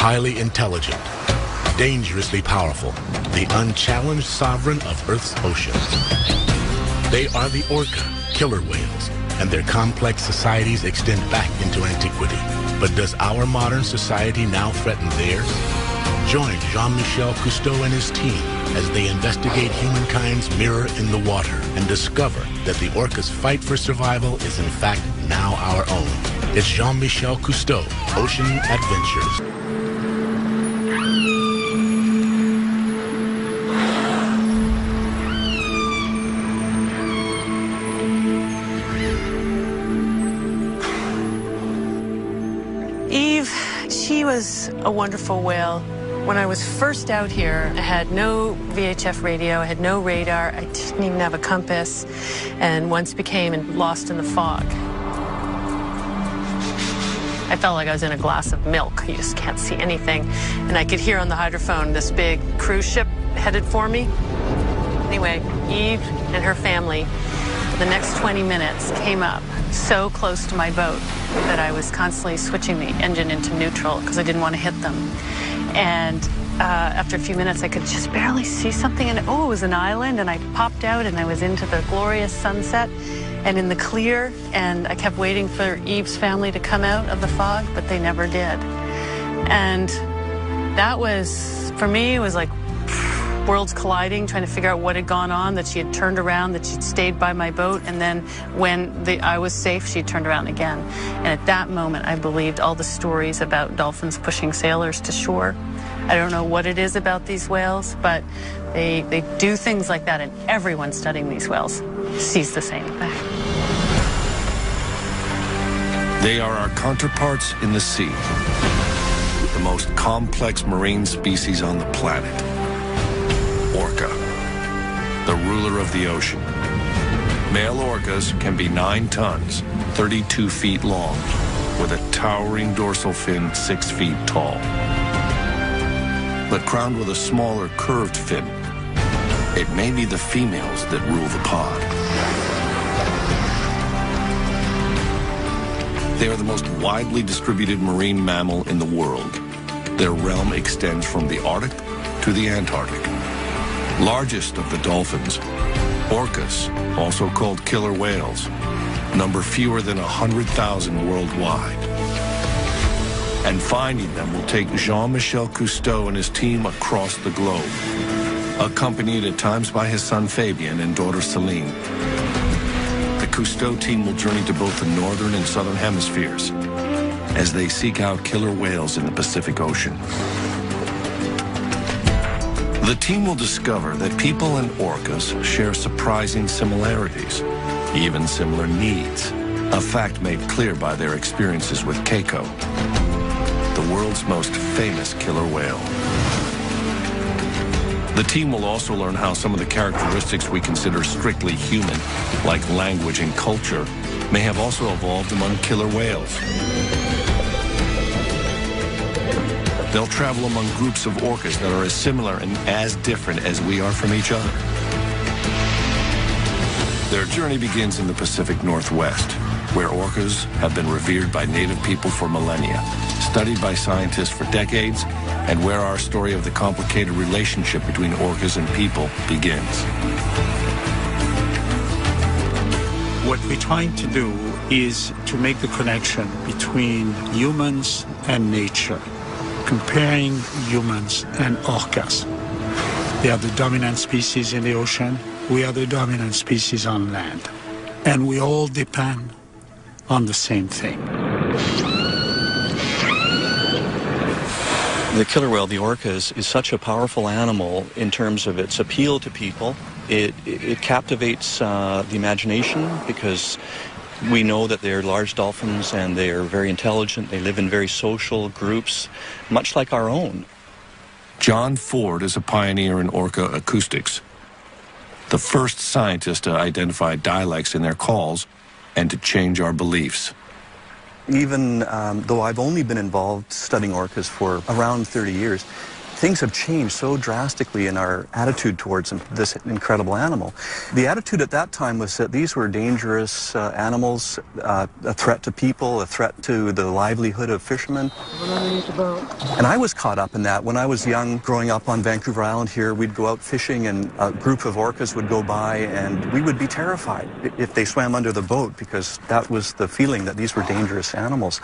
highly intelligent, dangerously powerful, the unchallenged sovereign of Earth's oceans. They are the orca, killer whales, and their complex societies extend back into antiquity. But does our modern society now threaten theirs? Join Jean-Michel Cousteau and his team as they investigate humankind's mirror in the water and discover that the orca's fight for survival is in fact now our own. It's Jean-Michel Cousteau, Ocean Adventures. She was a wonderful whale. When I was first out here, I had no VHF radio, I had no radar, I didn't even have a compass, and once became lost in the fog. I felt like I was in a glass of milk. You just can't see anything. And I could hear on the hydrophone this big cruise ship headed for me. Anyway, Eve and her family, the next 20 minutes, came up so close to my boat that I was constantly switching the engine into neutral because I didn't want to hit them. And after a few minutes, I could just barely see something, and oh, it was an island, and I popped out, and I was into the glorious sunset and in the clear, and I kept waiting for Eve's family to come out of the fog, but they never did. And that was, for me, it was like worlds colliding, trying to figure out what had gone on, that she had turned around, that she'd stayed by my boat, and then when I was safe, she turned around again. And at that moment, I believed all the stories about dolphins pushing sailors to shore. I don't know what it is about these whales, but they do things like that, and everyone studying these whales sees the same thing. They are our counterparts in the sea, the most complex marine species on the planet. Orca, the ruler of the ocean. Male orcas can be 9 tons, 32 feet long, with a towering dorsal fin 6 feet tall. But crowned with a smaller curved fin, it may be the females that rule the pod. They are the most widely distributed marine mammal in the world. Their realm extends from the Arctic to the Antarctic. Largest of the dolphins, orcas, also called killer whales, number fewer than 100,000 worldwide. And finding them will take Jean-Michel Cousteau and his team across the globe, accompanied at times by his son Fabien and daughter Celine. The Cousteau team will journey to both the northern and southern hemispheres as they seek out killer whales in the Pacific Ocean. The team will discover that people and orcas share surprising similarities, even similar needs, a fact made clear by their experiences with Keiko, the world's most famous killer whale. The team will also learn how some of the characteristics we consider strictly human, like language and culture, may have also evolved among killer whales. They'll travel among groups of orcas that are as similar and as different as we are from each other. Their journey begins in the Pacific Northwest, where orcas have been revered by native people for millennia, studied by scientists for decades, and where our story of the complicated relationship between orcas and people begins. What we're trying to do is to make the connection between humans and nature, comparing humans and orcas. They are the dominant species in the ocean. We are the dominant species on land. And we all depend on the same thing. The killer whale, the orca, is such a powerful animal in terms of its appeal to people. It captivates the imagination because we know that they're large dolphins and they're very intelligent. They live in very social groups, much like our own. John Ford is a pioneer in orca acoustics, the first scientist to identify dialects in their calls and to change our beliefs. Even though I've only been involved studying orcas for around 30 years, things have changed so drastically in our attitude towards this incredible animal. The attitude at that time was that these were dangerous animals, a threat to people, a threat to the livelihood of fishermen. And I was caught up in that. When I was young, growing up on Vancouver Island here, we'd go out fishing and a group of orcas would go by and we would be terrified if they swam under the boat, because that was the feeling that these were dangerous animals.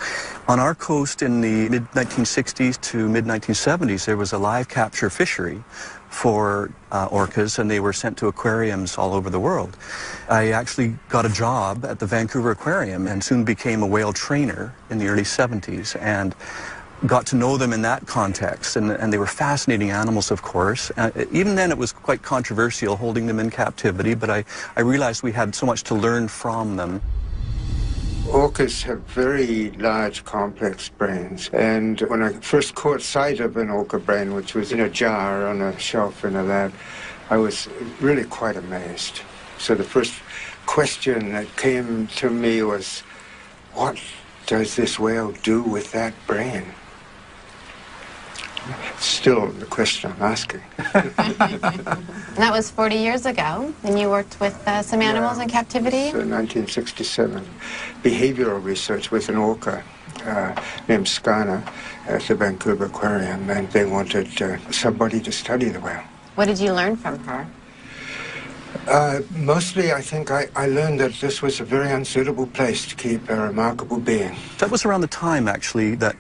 On our coast in the mid-1960s to mid-1970s, there was a live capture fishery for orcas, and they were sent to aquariums all over the world. I actually got a job at the Vancouver Aquarium and soon became a whale trainer in the early 70s, and got to know them in that context, and they were fascinating animals, of course. Even then it was quite controversial holding them in captivity, but I realized we had so much to learn from them. Orcas have very large, complex brains, and when I first caught sight of an orca brain, which was in a jar on a shelf in a lab, I was really quite amazed. So the first question that came to me was, what does this whale do with that brain? Still the question I'm asking. That was 40 years ago, and you worked with some animals in captivity? 1967. Behavioral research with an orca named Skana at the Vancouver Aquarium, and they wanted somebody to study the whale. What did you learn from her? Mostly, I think I learned that this was a very unsuitable place to keep a remarkable being. That was around the time, actually, that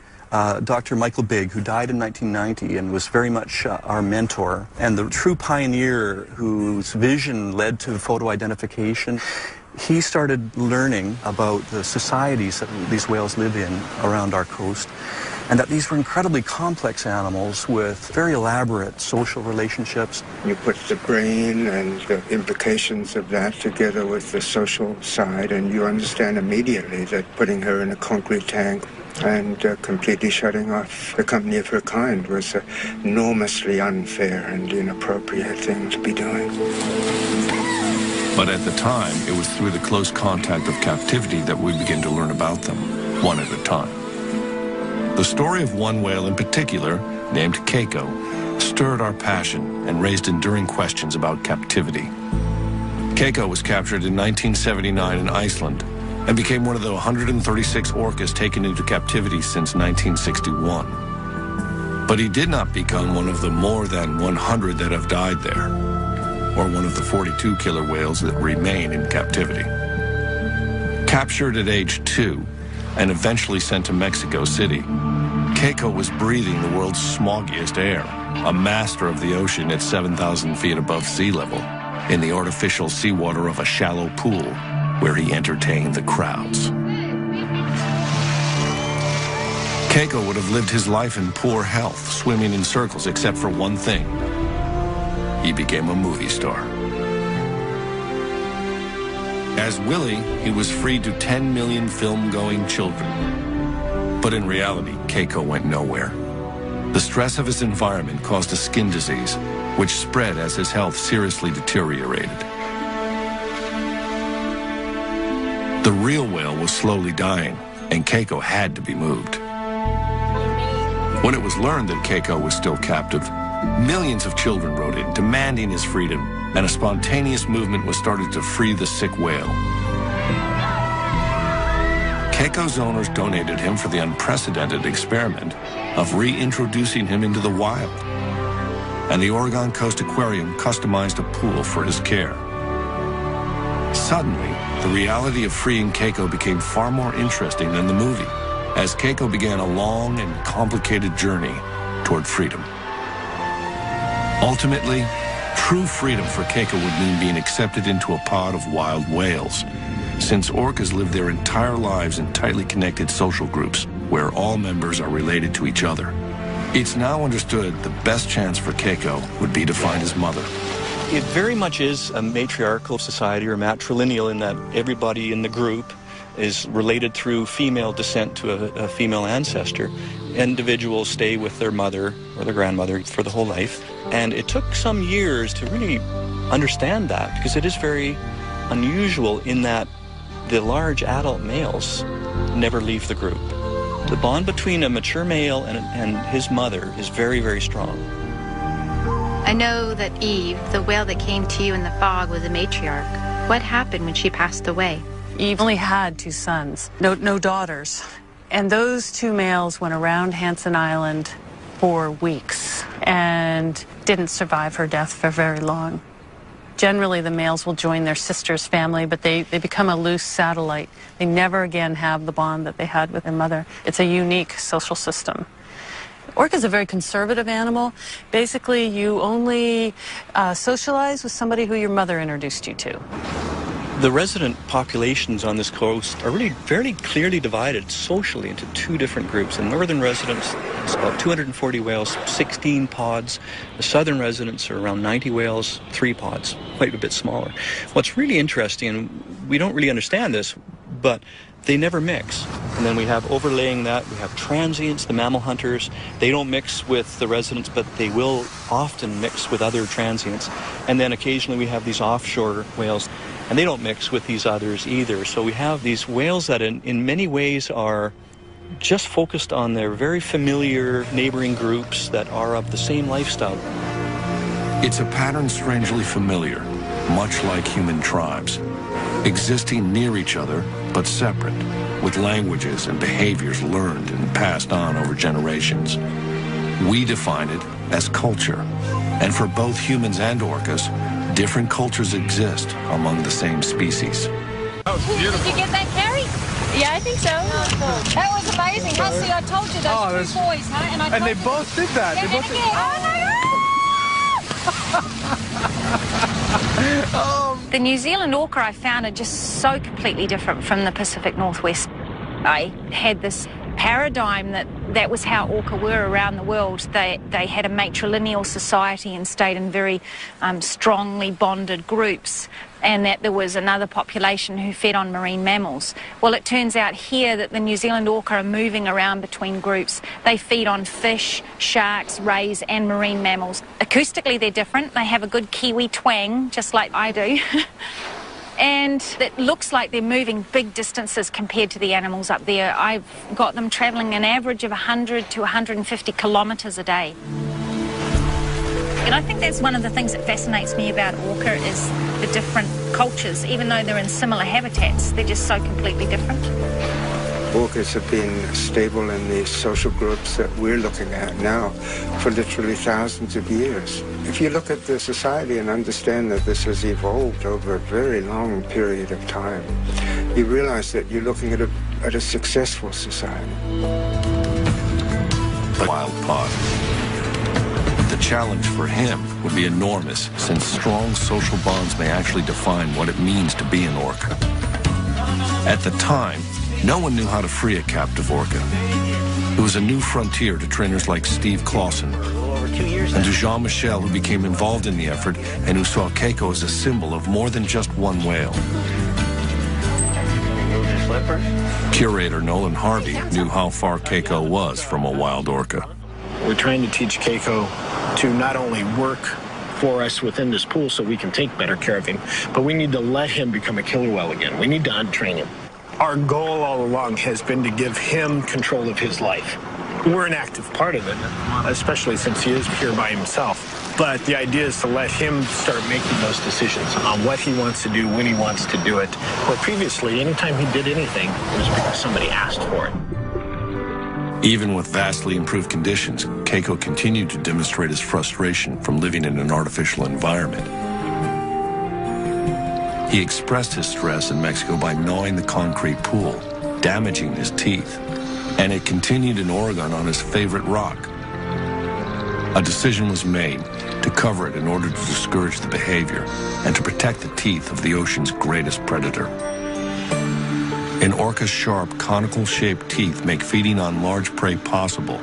Dr. Michael Bigg, who died in 1990 and was very much our mentor and the true pioneer whose vision led to photo identification, he started learning about the societies that these whales live in around our coast, and that these were incredibly complex animals with very elaborate social relationships. You put the brain and the implications of that together with the social side, and you understand immediately that putting her in a concrete tank and completely shutting off the company of her kind was an enormously unfair and inappropriate thing to be doing. But at the time, it was through the close contact of captivity that we begin to learn about them, one at a time. The story of one whale in particular, named Keiko, stirred our passion and raised enduring questions about captivity. Keiko was captured in 1979 in Iceland and became one of the 136 orcas taken into captivity since 1961. But he did not become one of the more than 100 that have died there, or one of the 42 killer whales that remain in captivity. Captured at age 2 and eventually sent to Mexico City, Keiko was breathing the world's smoggiest air, a master of the ocean at 7,000 feet above sea level, in the artificial seawater of a shallow pool where he entertained the crowds. Keiko would have lived his life in poor health, swimming in circles except for one thing. He became a movie star. As Willie, he was freed to 10 million film-going children. But in reality, Keiko went nowhere. The stress of his environment caused a skin disease, which spread as his health seriously deteriorated. The real whale was slowly dying, and Keiko had to be moved. When it was learned that Keiko was still captive, millions of children wrote in, demanding his freedom, and a spontaneous movement was started to free the sick whale. Keiko's owners donated him for the unprecedented experiment of reintroducing him into the wild, and the Oregon Coast Aquarium customized a pool for his care. Suddenly, the reality of freeing Keiko became far more interesting than the movie, as Keiko began a long and complicated journey toward freedom. Ultimately, true freedom for Keiko would mean being accepted into a pod of wild whales, since orcas live their entire lives in tightly connected social groups where all members are related to each other. It's now understood the best chance for Keiko would be to find his mother. It very much is a matriarchal society, or matrilineal, in that everybody in the group is related through female descent to a female ancestor. Individuals stay with their mother or their grandmother for the whole life. And it took some years to really understand that, because it is very unusual in that the large adult males never leave the group. The bond between a mature male and his mother is very, very strong. I know that Eve, the whale that came to you in the fog, was a matriarch. What happened when she passed away? Eve only had 2 sons, no daughters. And those 2 males went around Hansen Island for weeks and didn't survive her death for very long. Generally, the males will join their sister's family, but they become a loose satellite. They never again have the bond that they had with their mother. It's a unique social system. Orca is a very conservative animal. Basically, you only socialize with somebody who your mother introduced you to. The resident populations on this coast are really very clearly divided socially into 2 different groups. The northern residents, it's about 240 whales, 16 pods. The southern residents are around 90 whales, 3 pods, quite a bit smaller. What's really interesting, and we don't really understand this, but they never mix. And then we have overlaying that, we have transients, the mammal hunters. They don't mix with the residents, but they will often mix with other transients. And then occasionally we have these offshore whales, and they don't mix with these others either. So we have these whales that in many ways are just focused on their very familiar neighboring groups that are of the same lifestyle. It's a pattern strangely familiar, much like human tribes, existing near each other but separate, with languages and behaviors learned and passed on over generations. We define it as culture, and for both humans and orcas, different cultures exist among the same species. That was beautiful. Did you get that, Carrie? Yeah, I think so. That was amazing. Huh? See, I told you those 2 boys, huh? And they both did that. They both did. The New Zealand orca I found are just so completely different from the Pacific Northwest. I had this paradigm that was how orca were around the world. They had a matrilineal society and stayed in very strongly bonded groups, and that there was another population who fed on marine mammals. Well, it turns out here that the New Zealand orca are moving around between groups. They feed on fish, sharks, rays, and marine mammals. Acoustically, they're different. They have a good Kiwi twang, just like I do. And it looks like they're moving big distances compared to the animals up there. I've got them travelling an average of 100 to 150 kilometres a day. And I think that's one of the things that fascinates me about orca is the different cultures. Even though they're in similar habitats, they're just so completely different. Orcas have been stable in these social groups that we're looking at now for literally thousands of years. If you look at the society and understand that this has evolved over a very long period of time, you realize that you're looking at a successful society. The wild pod. The challenge for him would be enormous, since strong social bonds may actually define what it means to be an orca. At the time, no one knew how to free a captive orca. It was a new frontier to trainers like Steve Clausen and to Jean-Michel, who became involved in the effort and who saw Keiko as a symbol of more than just one whale. Curator Nolan Harvey knew how far Keiko was from a wild orca. We're trying to teach Keiko to not only work for us within this pool so we can take better care of him, but we need to let him become a killer whale again. We need to untrain him. Our goal all along has been to give him control of his life. We're an active part of it, especially since he is here by himself. But the idea is to let him start making those decisions on what he wants to do, when he wants to do it. Where previously, anytime he did anything, it was because somebody asked for it. Even with vastly improved conditions, Keiko continued to demonstrate his frustration from living in an artificial environment. He expressed his stress in Mexico by gnawing the concrete pool, damaging his teeth, and it continued in Oregon on his favorite rock. A decision was made to cover it in order to discourage the behavior and to protect the teeth of the ocean's greatest predator. An orca's sharp, conical-shaped teeth make feeding on large prey possible,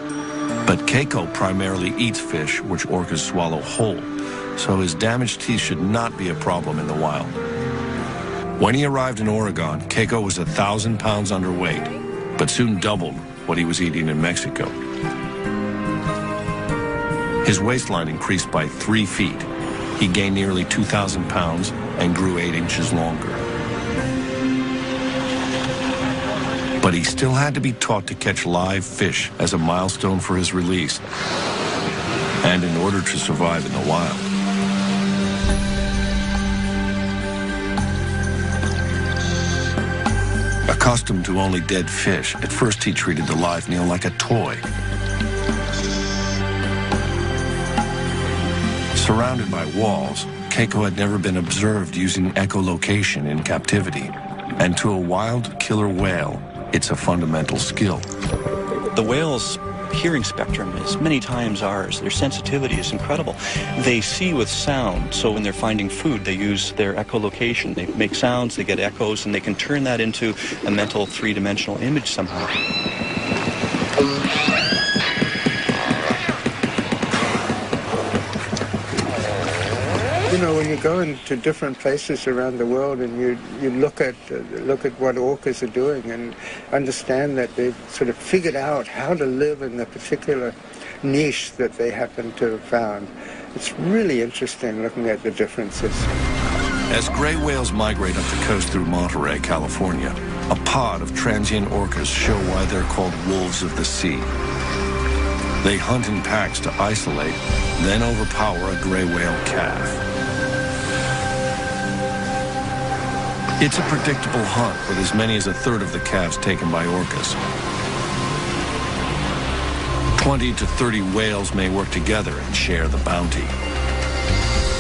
but Keiko primarily eats fish which orcas swallow whole, so his damaged teeth should not be a problem in the wild. When he arrived in Oregon, Keiko was 1,000 pounds underweight, but soon doubled what he was eating in Mexico. His waistline increased by 3 feet. He gained nearly 2,000 pounds and grew 8 inches longer. But he still had to be taught to catch live fish as a milestone for his release. and in order to survive in the wild. Accustomed to only dead fish, at first he treated the live meal like a toy. Surrounded by walls, Keiko had never been observed using echolocation in captivity. And to a wild killer whale, it's a fundamental skill. The whale's hearing spectrum is many times ours. Their sensitivity is incredible. They see with sound, so when they're finding food, they use their echolocation. They make sounds, they get echoes, and they can turn that into a mental three-dimensional image somehow. You know, when you go into different places around the world and you look at what orcas are doing and understand that they've sort of figured out how to live in the particular niche that they happen to have found, it's really interesting looking at the differences. As gray whales migrate up the coast through Monterey, California, a pod of transient orcas show why they're called wolves of the sea. They hunt in packs to isolate, then overpower a gray whale calf. It's a predictable hunt, with as many as a third of the calves taken by orcas. 20 to 30 whales may work together and share the bounty.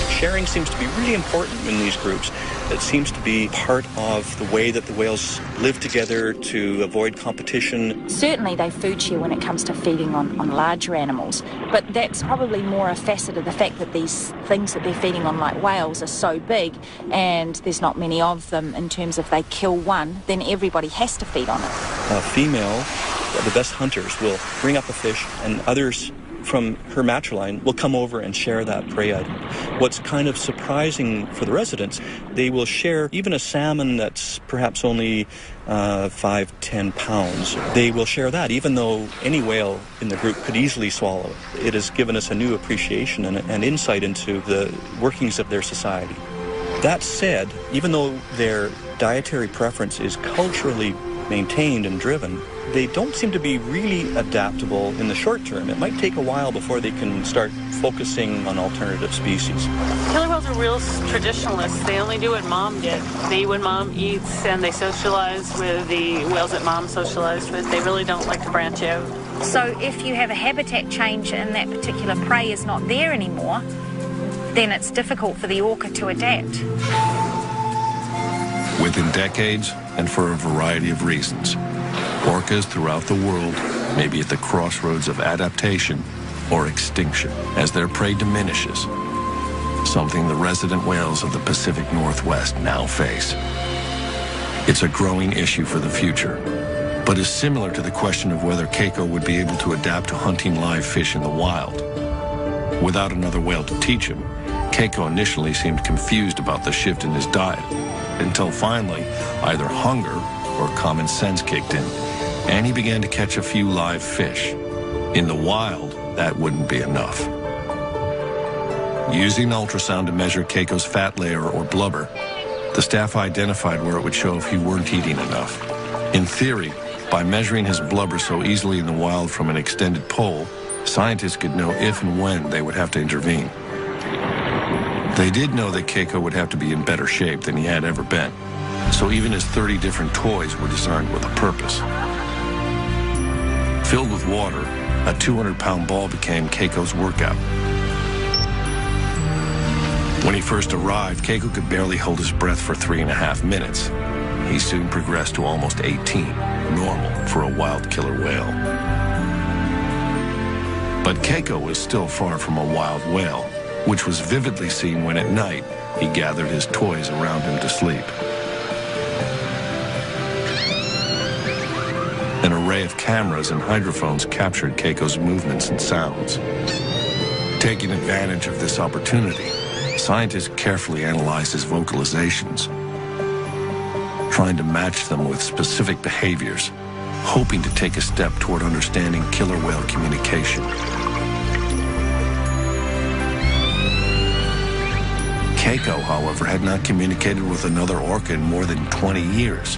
Sharing seems to be really important in these groups. It seems to be part of the way that the whales live together to avoid competition. Certainly they food share when it comes to feeding on larger animals, but that's probably more a facet of the fact that these things that they're feeding on, like whales, are so big and there's not many of them. In terms of they kill one, then everybody has to feed on it. A female, the best hunters, will bring up a fish, and others from her matriline will come over and share that prey item. What's kind of surprising for the residents, they will share even a salmon that's perhaps only 5-10 pounds. They will share that, even though any whale in the group could easily swallow it. It has given us a new appreciation and insight into the workings of their society. That said, even though their dietary preference is culturally maintained and driven, they don't seem to be really adaptable in the short term. It might take a while before they can start focusing on alternative species. Killer whales are real traditionalists. They only do what mom did. They eat what mom eats, and they socialize with the whales that mom socialized with. They really don't like to branch out. So if you have a habitat change and that particular prey is not there anymore, then it's difficult for the orca to adapt. Within decades, and for a variety of reasons, orcas throughout the world may be at the crossroads of adaptation or extinction as their prey diminishes, something the resident whales of the Pacific Northwest now face. It's a growing issue for the future, but is similar to the question of whether Keiko would be able to adapt to hunting live fish in the wild. Without another whale to teach him, Keiko initially seemed confused about the shift in his diet, until finally either hunger or common sense kicked in, and he began to catch a few live fish. In the wild, that wouldn't be enough. Using ultrasound to measure Keiko's fat layer or blubber, the staff identified where it would show if he weren't eating enough. In theory, by measuring his blubber so easily in the wild from an extended pole, scientists could know if and when they would have to intervene. They did know that Keiko would have to be in better shape than he had ever been, so even his 30 different toys were designed with a purpose. Filled with water, a 200-pound ball became Keiko's workout. When he first arrived, Keiko could barely hold his breath for 3.5 minutes. He soon progressed to almost 18, normal for a wild killer whale. But Keiko was still far from a wild whale, which was vividly seen when at night he gathered his toys around him to sleep. An array of cameras and hydrophones captured Keiko's movements and sounds. Taking advantage of this opportunity, scientists carefully analyzed his vocalizations, trying to match them with specific behaviors, hoping to take a step toward understanding killer whale communication. Keiko, however, had not communicated with another orca in more than 20 years.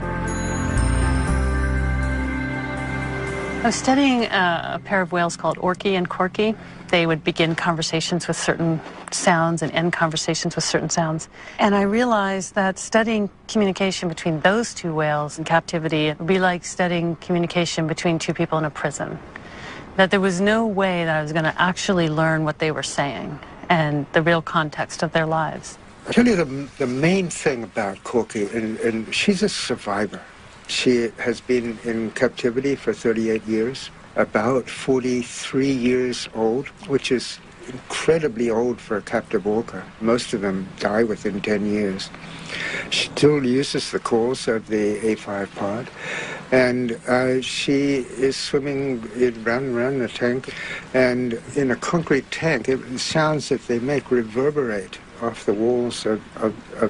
I was studying a pair of whales called Orca and Corky. They would begin conversations with certain sounds and end conversations with certain sounds. And I realized that studying communication between those two whales in captivity would be like studying communication between two people in a prison. That there was no way that I was going to actually learn what they were saying and the real context of their lives. I'll tell you the main thing about Corky, and she's a survivor. She has been in captivity for 38 years, about 43 years old, which is incredibly old for a captive orca. Most of them die within 10 years. She still uses the calls of the A5 pod, and she is swimming around the tank, and in a concrete tank, the sounds that they make reverberate off the walls of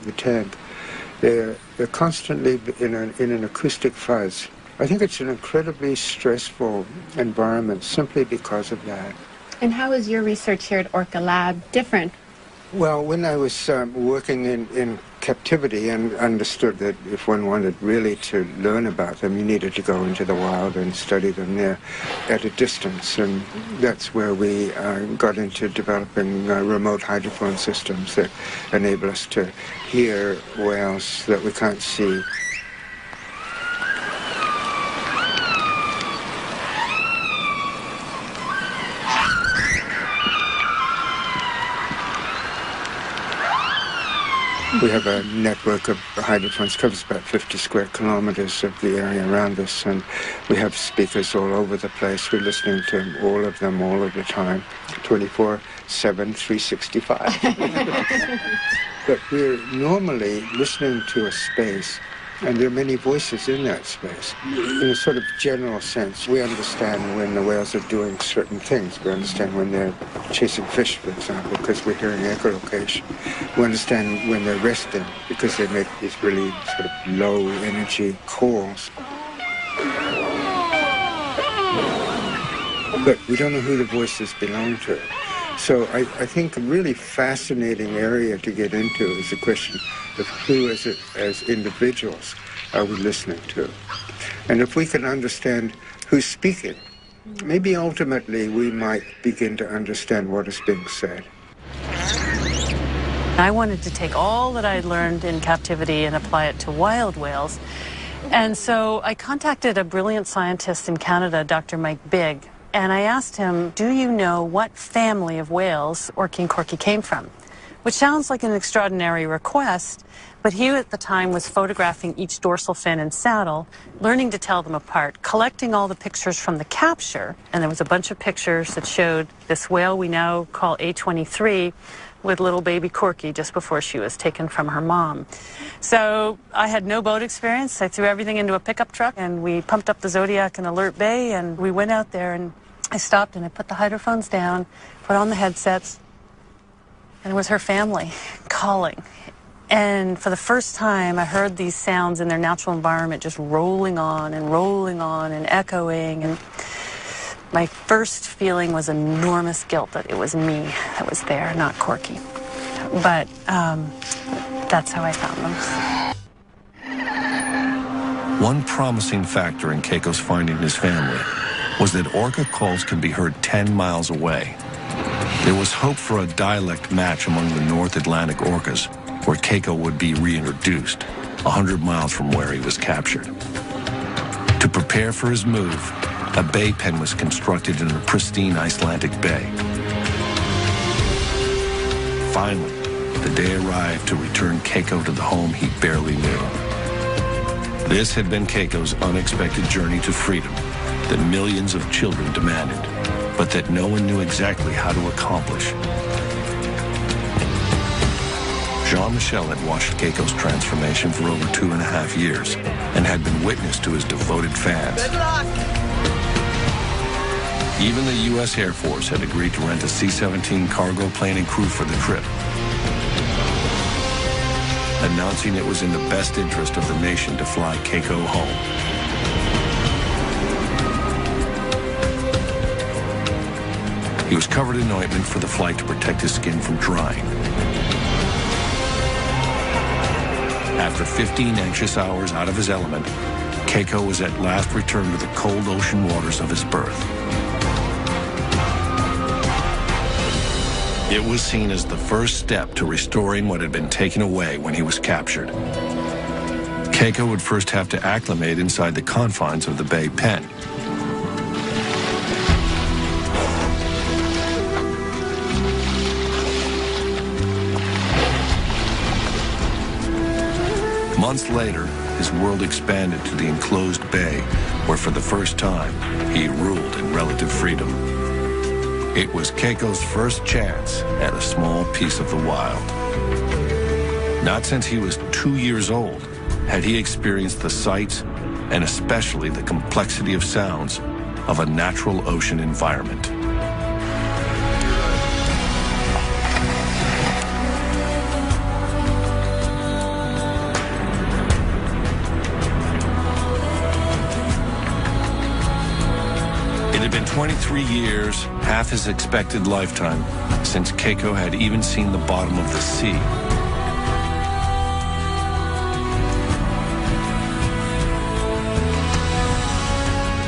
the tank. They're constantly in an acoustic fuzz. I think it's an incredibly stressful environment simply because of that. And how is your research here at Orca Lab different? Well, when I was working in captivity and understood that if one wanted really to learn about them, you needed to go into the wild and study them there at a distance. And that's where we got into developing remote hydrophone systems that enable us to hear whales that we can't see. We have a network of hydrophones, covers about 50 square kilometers of the area around us, and we have speakers all over the place. We're listening to all of them all of the time, 24/7, 365. But we're normally listening to a space, and there are many voices in that space. In a sort of general sense, we understand when the whales are doing certain things. We understand when they're chasing fish, for example, because we're hearing echolocation. We understand when they're resting, because they make these really sort of low-energy calls. But we don't know who the voices belong to. So I think a really fascinating area to get into is the question of who, as individuals, are we listening to? And if we can understand who's speaking, maybe ultimately we might begin to understand what is being said. I wanted to take all that I'd learned in captivity and apply it to wild whales. And so I contacted a brilliant scientist in Canada, Dr. Mike Bigg, and I asked him, do you know what family of whales Orca and Corky came from? Which sounds like an extraordinary request, but he at the time was photographing each dorsal fin and saddle, learning to tell them apart, collecting all the pictures from the capture, and there was a bunch of pictures that showed this whale we now call A23 with little baby Corky just before she was taken from her mom. So I had no boat experience. I threw everything into a pickup truck, and we pumped up the Zodiac in Alert Bay, and we went out there, and I stopped and I put the hydrophones down, put on the headsets, and it was her family calling. And for the first time, I heard these sounds in their natural environment just rolling on and echoing. And my first feeling was enormous guilt that it was me that was there, not Corky. But that's how I found them. One promising factor in Keiko's finding his family was that orca calls can be heard 10 miles away. There was hope for a dialect match among the North Atlantic orcas, where Keiko would be reintroduced, 100 miles from where he was captured. To prepare for his move, a bay pen was constructed in a pristine Icelandic bay. Finally, the day arrived to return Keiko to the home he barely knew. This had been Keiko's unexpected journey to freedom that millions of children demanded, but that no one knew exactly how to accomplish. Jean-Michel had watched Keiko's transformation for over 2.5 years and had been witness to his devoted fans. Good luck! Even the U.S. Air Force had agreed to rent a C-17 cargo plane and crew for the trip, announcing it was in the best interest of the nation to fly Keiko home. He was covered in ointment for the flight to protect his skin from drying. After 15 anxious hours out of his element, Keiko was at last returned to the cold ocean waters of his birth. It was seen as the first step to restoring what had been taken away when he was captured. Keiko would first have to acclimate inside the confines of the Bay pen. Months later, his world expanded to the enclosed bay, where for the first time, he ruled in relative freedom. It was Keiko's first chance at a small piece of the wild. Not since he was 2 years old had he experienced the sights and especially the complexity of sounds of a natural ocean environment. It had been 23 years, half his expected lifetime, since Keiko had even seen the bottom of the sea.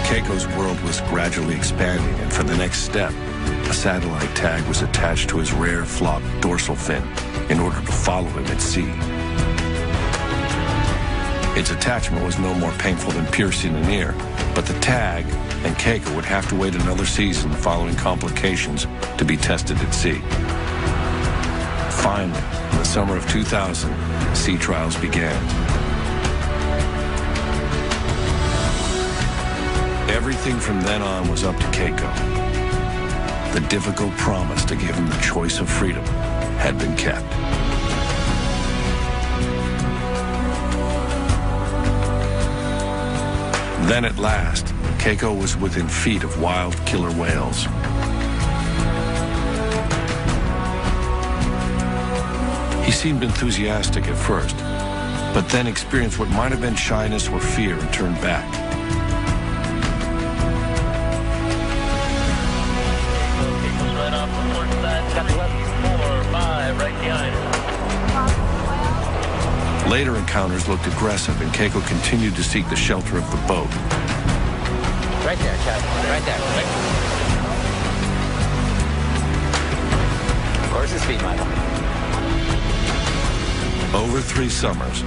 Keiko's world was gradually expanding, and for the next step, a satellite tag was attached to his rare flopped dorsal fin in order to follow him at sea. Its attachment was no more painful than piercing an ear, but the tag and Keiko would have to wait another season following complications to be tested at sea. Finally, in the summer of 2000, sea trials began. Everything from then on was up to Keiko. The difficult promise to give him the choice of freedom had been kept. Then at last, Keiko was within feet of wild killer whales. He seemed enthusiastic at first, but then experienced what might have been shyness or fear and turned back. Later encounters looked aggressive, and Keiko continued to seek the shelter of the boat. Right there, Chad. Right there. Of course, his speed, Michael. Over 3 summers,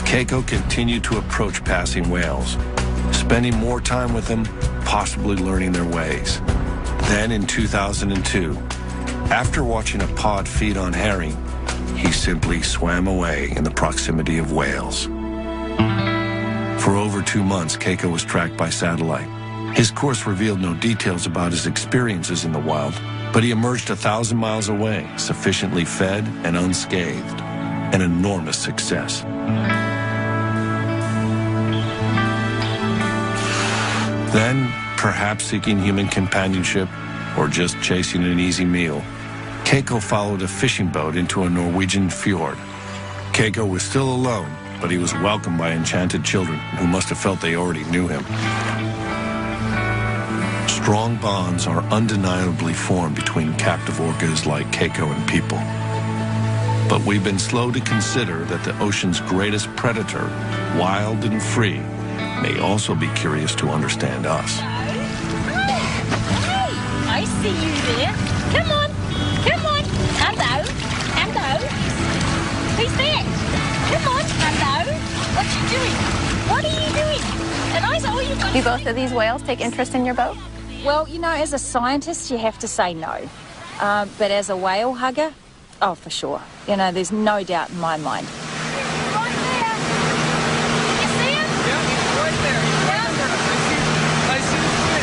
Keiko continued to approach passing whales, spending more time with them, possibly learning their ways. Then in 2002, after watching a pod feed on herring, he simply swam away in the proximity of whales. For over 2 months, Keiko was tracked by satellite. His course revealed no details about his experiences in the wild, but he emerged 1,000 miles away, sufficiently fed and unscathed. An enormous success. Then, perhaps seeking human companionship or just chasing an easy meal, Keiko followed a fishing boat into a Norwegian fjord. Keiko was still alone, but he was welcomed by enchanted children who must have felt they already knew him. Strong bonds are undeniably formed between captive orcas like Keiko and people. But we've been slow to consider that the ocean's greatest predator, wild and free, may also be curious to understand us. Hey, I see you there. Come on. Come on. Hello. Hello. Who's that? Come on. Hello. What you doing? What are you doing? And I said, oh, you've got... Do both of these whales take interest in your boat? Well, you know, as a scientist, you have to say no. But as a whale hugger, oh, for sure. You know, there's no doubt in my mind. Right there. You see him? Yeah, he's right there. He's right there. I see his fin.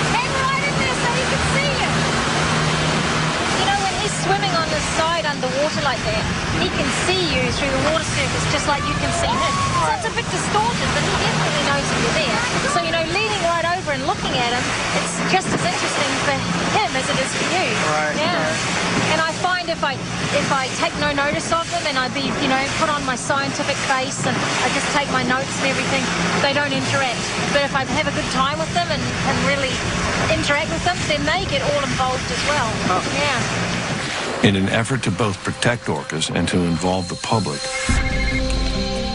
Hang right in there so you can see him. You know, when he's swimming on the side underwater like that, he can see you through the water surface just like you can see him. So it's a bit distorted, but he definitely knows that you're there. So, you know, leaning right over and looking at him, it's just as interesting for him as it is for you. Right. Yeah. Right. And I find if I take no notice of them and I put on my scientific face and I just take my notes and everything, they don't interact. But if I have a good time with them and really interact with them, then they get all involved as well. Oh. Yeah. In an effort to both protect orcas and to involve the public,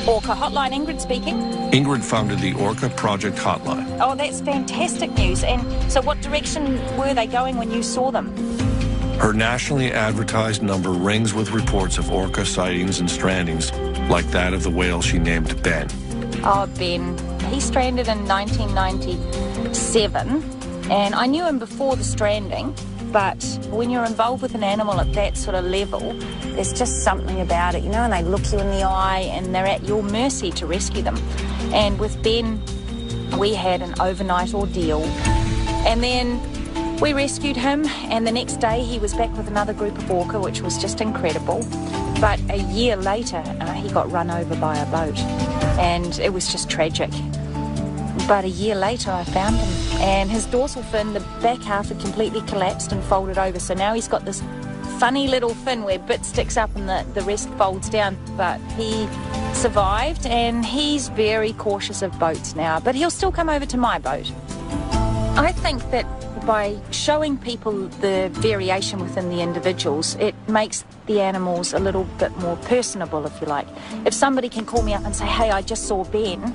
Orca Hotline, Ingrid speaking. Ingrid founded the Orca Project Hotline. Oh, that's fantastic news. And so what direction were they going when you saw them? Her nationally advertised number rings with reports of orca sightings and strandings, like that of the whale she named Ben. Oh, Ben. He stranded in 1997, and I knew him before the stranding, but when you're involved with an animal at that sort of level, there's just something about it, you know, and they look you in the eye and they're at your mercy to rescue them. And with Ben, we had an overnight ordeal, and then we rescued him, and the next day he was back with another group of orca, which was just incredible. But a year later, he got run over by a boat, and it was just tragic. But a year later, I found him, and his dorsal fin, the back half, had completely collapsed and folded over. So now he's got this funny little fin where bit sticks up and the rest folds down. But he survived, and he's very cautious of boats now. But he'll still come over to my boat. I think that by showing people the variation within the individuals, it makes the animals a little bit more personable, if you like. If somebody can call me up and say, hey, I just saw Ben,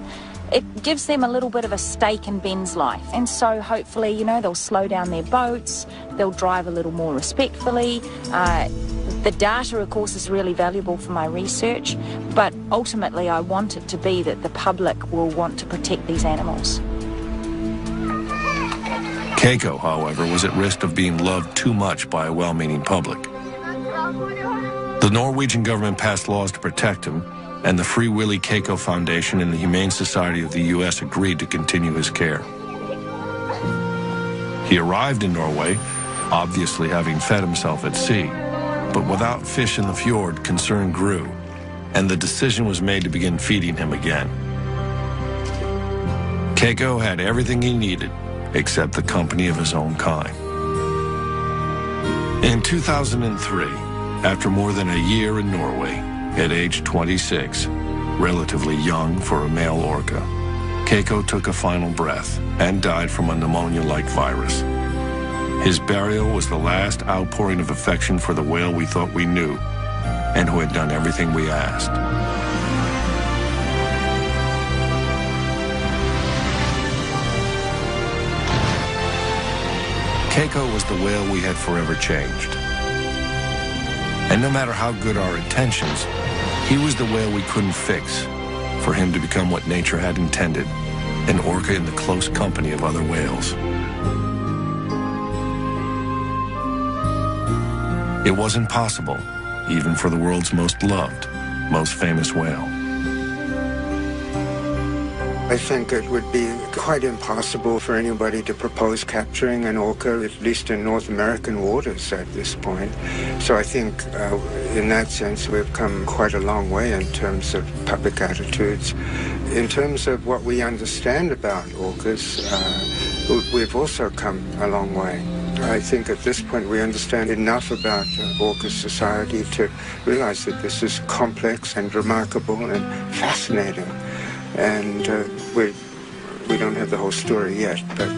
it gives them a little bit of a stake in Ben's life. And so hopefully, you know, they'll slow down their boats, they'll drive a little more respectfully. The data, of course, is really valuable for my research, but ultimately I want it to be that the public will want to protect these animals. Keiko, however, was at risk of being loved too much by a well-meaning public. The Norwegian government passed laws to protect him, and the Free Willy Keiko Foundation and the Humane Society of the U.S. agreed to continue his care. He arrived in Norway, obviously having fed himself at sea, but without fish in the fjord, concern grew, and the decision was made to begin feeding him again. Keiko had everything he needed, except the company of his own kind. In 2003, after more than a year in Norway, at age 26, relatively young for a male orca, Keiko took a final breath and died from a pneumonia-like virus. His burial was the last outpouring of affection for the whale we thought we knew and who had done everything we asked. Keiko was the whale we had forever changed. And no matter how good our intentions, he was the whale we couldn't fix for him to become what nature had intended, an orca in the close company of other whales. It wasn't possible, even for the world's most loved, most famous whale. I think it would be quite impossible for anybody to propose capturing an orca, at least in North American waters at this point. So I think in that sense we've come quite a long way in terms of public attitudes. In terms of what we understand about orcas, we've also come a long way. I think at this point we understand enough about orca society to realize that this is complex and remarkable and fascinating. And we don't have the whole story yet, but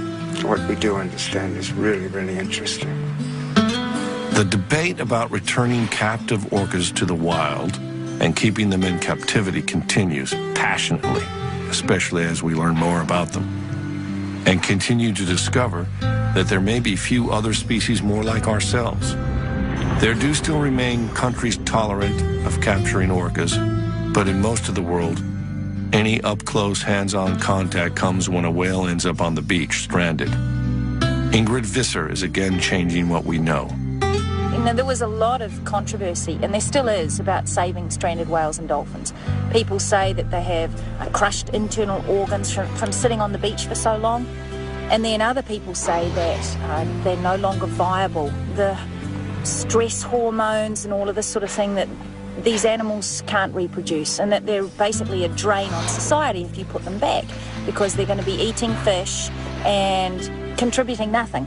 what we do understand is really, really interesting. The debate about returning captive orcas to the wild and keeping them in captivity continues passionately, especially as we learn more about them, and continue to discover that there may be few other species more like ourselves. There do still remain countries tolerant of capturing orcas, but in most of the world, any up-close, hands-on contact comes when a whale ends up on the beach, stranded. Ingrid Visser is again changing what we know. You know, there was a lot of controversy, and there still is, about saving stranded whales and dolphins. People say that they have crushed internal organs from sitting on the beach for so long, and then other people say that they're no longer viable. The stress hormones and all of this sort of thing, that these animals can't reproduce, and that they're basically a drain on society if you put them back, because they're going to be eating fish and contributing nothing.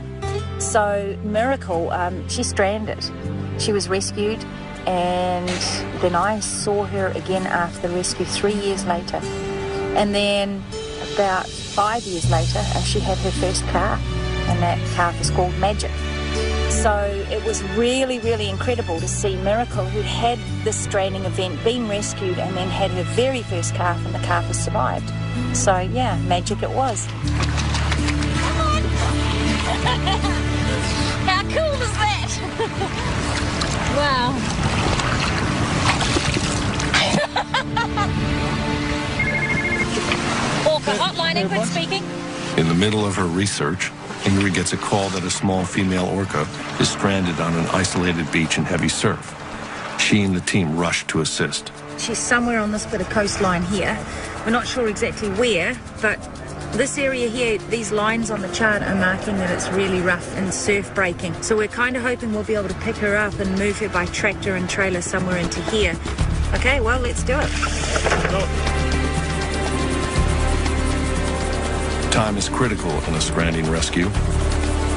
So Miracle, she's stranded. She was rescued, and then I saw her again after the rescue 3 years later. And then about 5 years later, she had her first calf, and that calf is called Magic. So it was really, really incredible to see Miracle, who had this stranding event, been rescued and then had her very first calf, and the calf has survived. So yeah, magic it was. How cool is that? Wow. Orca hotline, Ingrid speaking. In the middle of her research, Ingrid gets a call that a small female orca is stranded on an isolated beach in heavy surf. She and the team rush to assist. She's somewhere on this bit of coastline here. We're not sure exactly where, but this area here, these lines on the chart are marking that it's really rough and surf breaking. So we're kind of hoping we'll be able to pick her up and move her by tractor and trailer somewhere into here. Okay, well, let's do it. Time is critical in a stranding rescue,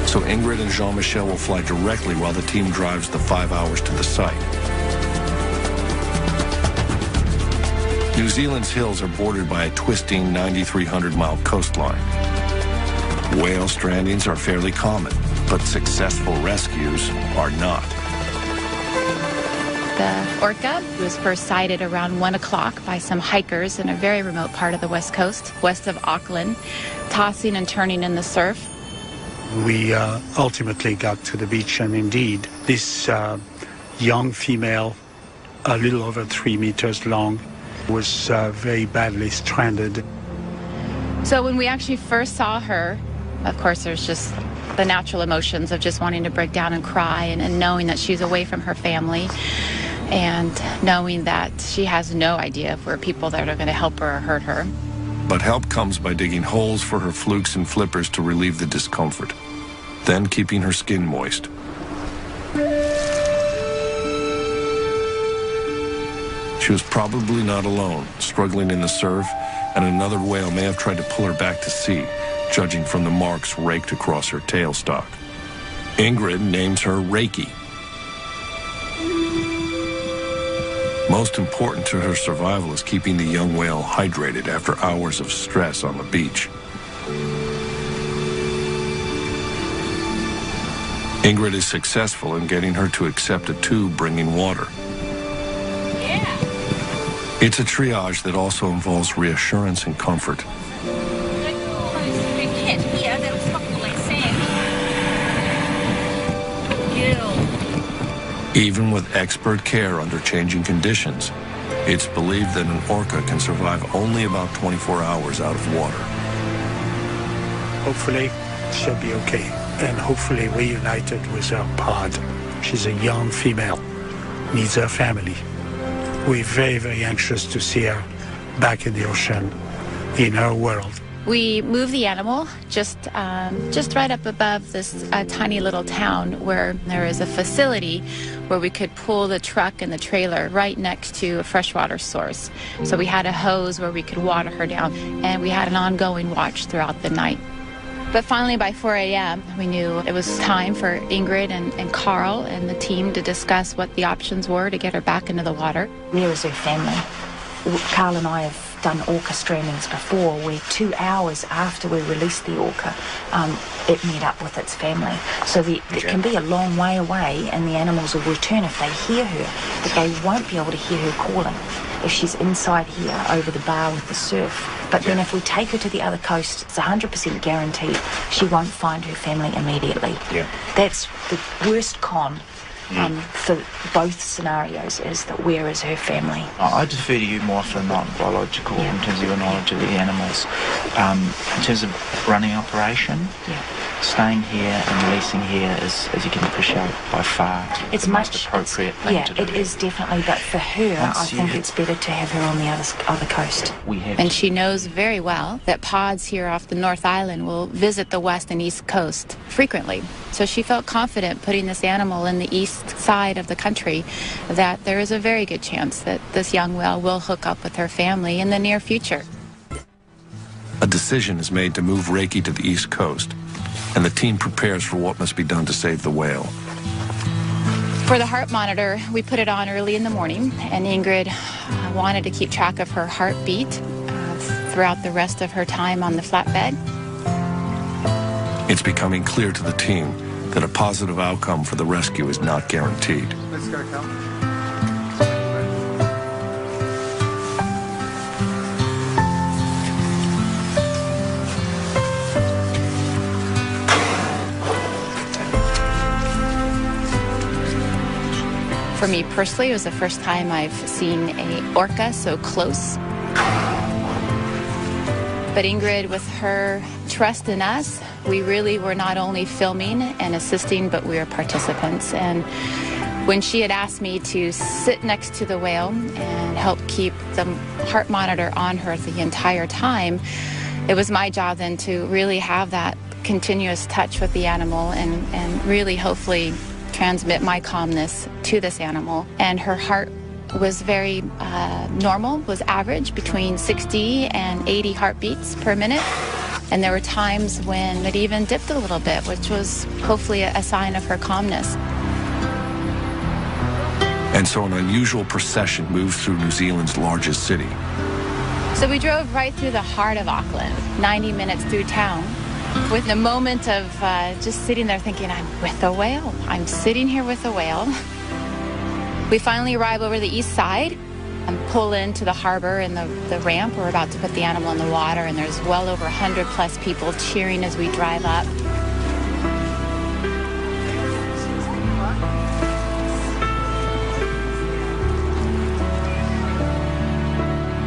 so Ingrid and Jean-Michel will fly directly while the team drives the 5 hours to the site. New Zealand's hills are bordered by a twisting 9,300-mile coastline. Whale strandings are fairly common, but successful rescues are not. The orca was first sighted around 1 o'clock by some hikers in a very remote part of the west coast, west of Auckland, tossing and turning in the surf. We ultimately got to the beach, and indeed, this young female, a little over 3 meters long, was very badly stranded. So when we actually first saw her, of course, there's just the natural emotions of just wanting to break down and cry, and knowing that she's away from her family, and knowing that she has no idea if we're people that are going to help her or hurt her. But help comes by digging holes for her flukes and flippers to relieve the discomfort, then keeping her skin moist. She was probably not alone, struggling in the surf, and another whale may have tried to pull her back to sea, judging from the marks raked across her tailstock. Ingrid names her Reiki. Most important to her survival is keeping the young whale hydrated after hours of stress on the beach. Ingrid is successful in getting her to accept a tube bringing water. Yeah. It's a triage that also involves reassurance and comfort. Even with expert care under changing conditions, it's believed that an orca can survive only about 24 hours out of water. Hopefully, she'll be okay, and hopefully reunited with her pod. She's a young female, needs her family. We're very, very anxious to see her back in the ocean, in her world. We moved the animal just right up above this tiny little town where there is a facility where we could pull the truck and the trailer right next to a freshwater source. So we had a hose where we could water her down, and we had an ongoing watch throughout the night. But finally, by 4 a.m., we knew it was time for Ingrid and Carl and the team to discuss what the options were to get her back into the water. Where is her family? Carl and I have done orca strandings before, where 2 hours after we released the orca, it met up with its family. So it can be a long way away, and the animals will return if they hear her, but they won't be able to hear her calling if she's inside here over the bar with the surf. But then if we take her to the other coast, it's 100% guaranteed she won't find her family immediately. Yeah. That's the worst con. For both scenarios, is that where is her family? I defer to you more for non-biological in terms of your knowledge of the animals. In terms of running operation, staying here and releasing here is, as you can appreciate, by far it's the much most appropriate thing to do. It is definitely, but for her, I think it's better to have her on the other coast. And she knows very well that pods here off the North Island will visit the west and east coast frequently. So she felt confident putting this animal in the east side of the country, that there is a very good chance that this young whale will hook up with her family in the near future. A decision is made to move Reiki to the east coast, and the team prepares for what must be done to save the whale. For the heart monitor, we put it on early in the morning, and Ingrid wanted to keep track of her heartbeat throughout the rest of her time on the flatbed. It's becoming clear to the team that a positive outcome for the rescue is not guaranteed. Let's go, Cal. For me personally, it was the first time I've seen an orca so close. But Ingrid, with her trust in us, we really were not only filming and assisting, but we were participants. And when she had asked me to sit next to the whale and help keep the heart monitor on her the entire time, it was my job then to really have that continuous touch with the animal and really hopefully transmit my calmness to this animal. And her heart was very normal, was average between 60 and 80 heartbeats per minute. And there were times when it even dipped a little bit, which was hopefully a sign of her calmness. And so an unusual procession moved through New Zealand's largest city. So we drove right through the heart of Auckland, 90 minutes through town, with the moment of just sitting there thinking, I'm with a whale. I'm sitting here with a whale. We finally arrive over the east side and pull into the harbor and the ramp. We're about to put the animal in the water, and there's well over 100 plus people cheering as we drive up.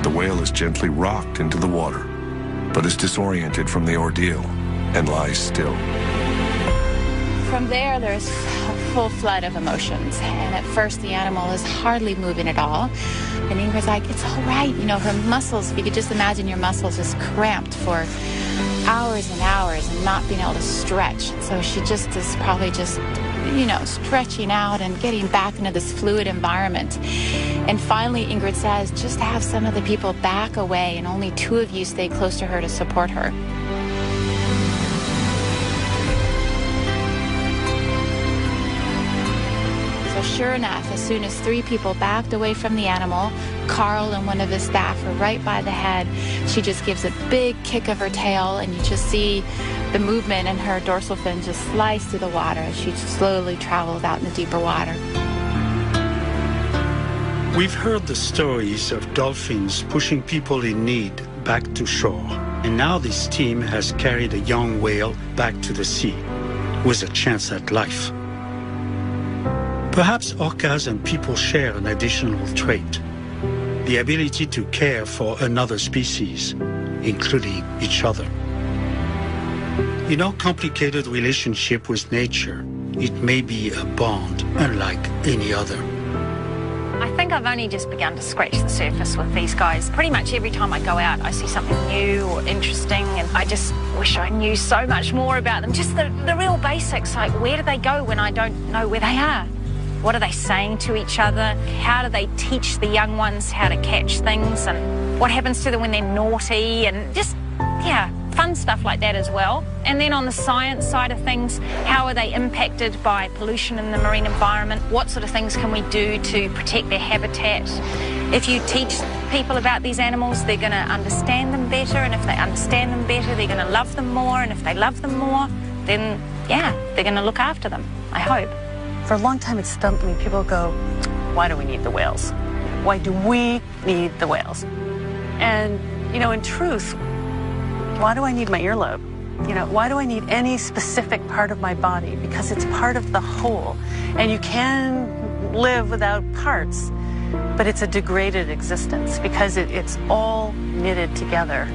The whale is gently rocked into the water, but is disoriented from the ordeal and lies still. From there, there's a full flood of emotions. And at first, the animal is hardly moving at all. And Ingrid's like, it's all right. You know, her muscles, if you could just imagine your muscles just cramped for hours and hours and not being able to stretch. So she just is probably just, you know, stretching out and getting back into this fluid environment. And finally, Ingrid says, just have some of the people back away and only 2 of you stay close to her to support her. Sure enough, as soon as 3 people backed away from the animal, Carl and one of his staff were right by the head. She just gives a big kick of her tail, and you just see the movement in her dorsal fin just slice through the water as she slowly travels out in the deeper water. We've heard the stories of dolphins pushing people in need back to shore, and now this team has carried a young whale back to the sea with a chance at life. Perhaps orcas and people share an additional trait, the ability to care for another species, including each other. In our complicated relationship with nature, it may be a bond unlike any other. I think I've only just begun to scratch the surface with these guys. Pretty much every time I go out, I see something new or interesting, and I just wish I knew so much more about them. Just the real basics, like where do they go when I don't know where they are? What are they saying to each other? How do they teach the young ones how to catch things? And what happens to them when they're naughty? And just, yeah, fun stuff like that as well. And then on the science side of things, how are they impacted by pollution in the marine environment? What sort of things can we do to protect their habitat? If you teach people about these animals, they're going to understand them better. And if they understand them better, they're going to love them more. And if they love them more, then, yeah, they're going to look after them, I hope. For a long time, it stumped me. People go, why do we need the whales? Why do we need the whales? And, you know, in truth, why do I need my earlobe? You know, why do I need any specific part of my body? Because it's part of the whole. And you can live without parts, but it's a degraded existence because it's all knitted together.